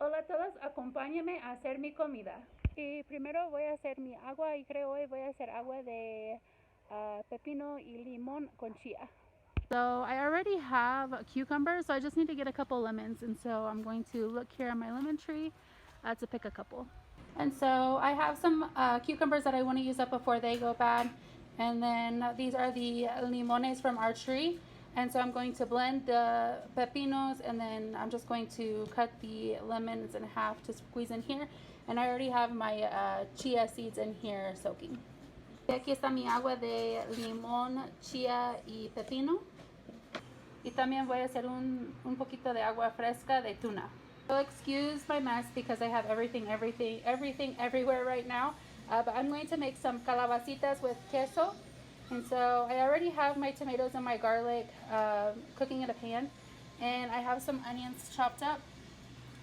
Hola a todos, acompáñenme a hacer mi comida. Y primero voy a hacer mi agua y creo hoy voy a hacer agua de pepino y limón con chía. So I already have cucumbers, so I just need to get a couple lemons. And so I'm going to look here on my lemon tree to pick a couple. And so I have some cucumbers that I want to use up before they go bad. And then these are the limones from our tree. And so I'm going to blend the pepinos, and then I'm just going to cut the lemons in half to squeeze in here. And I already have my chia seeds in here soaking. Aquí está mi agua de limón, chía y pepino. Y también voy a hacer un poquito de agua fresca de tuna. So excuse my mess because I have everything everywhere right now. But I'm going to make some calabacitas with queso. And so I already have my tomatoes and my garlic cooking in a pan. And I have some onions chopped up.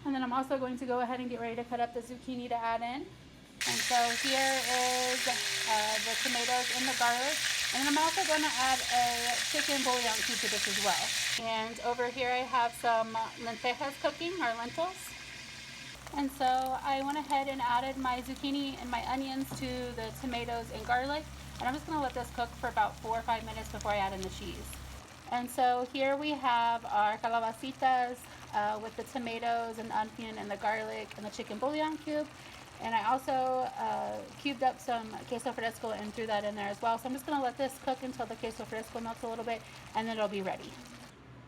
And then I'm also going to go ahead and get ready to cut up the zucchini to add in. And so here is the tomatoes and the garlic. And then I'm also going to add a chicken bouillon cube to this as well. And over here I have some lentejas cooking, or lentils. And so I went ahead and added my zucchini and my onions to the tomatoes and garlic. And I'm just going to let this cook for about 4 or 5 minutes before I add in the cheese. And so here we have our calabacitas with the tomatoes and onion and the garlic and the chicken bouillon cube. And I also cubed up some queso fresco and threw that in there as well. So I'm just going to let this cook until the queso fresco melts a little bit, and then it'll be ready.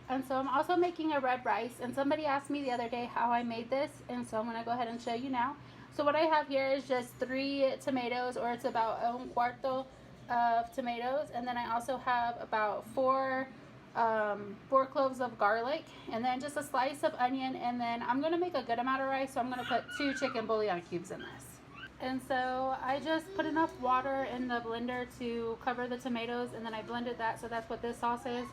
And so I'm also making a red rice, and somebody asked me the other day how I made this, and so I'm going to go ahead and show you now. So what I have here is just 3 tomatoes, or it's about un cuarto of tomatoes, and then I also have about 4 cloves of garlic, and then just a slice of onion, and then I'm going to make a good amount of rice, so I'm going to put 2 chicken bouillon cubes in this. And so I just put enough water in the blender to cover the tomatoes, and then I blended that, so that's what this sauce is.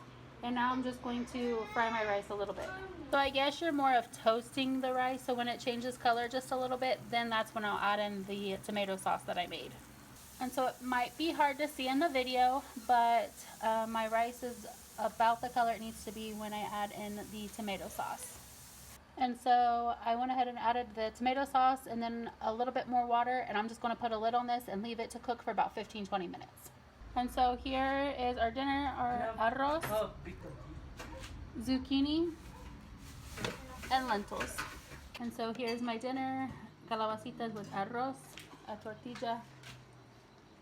And now I'm just going to fry my rice a little bit. So I guess you're more of toasting the rice, so when it changes color just a little bit, then that's when I'll add in the tomato sauce that I made. And so it might be hard to see in the video, but my rice is about the color it needs to be when I add in the tomato sauce. And so I went ahead and added the tomato sauce and then a little bit more water, and I'm just going to put a lid on this and leave it to cook for about 15-20 minutes. And so here is our dinner, our arroz, zucchini, and lentils. And so here's my dinner, calabacitas with arroz, a tortilla,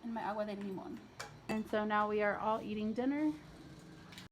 and my agua de limon. And so now we are all eating dinner.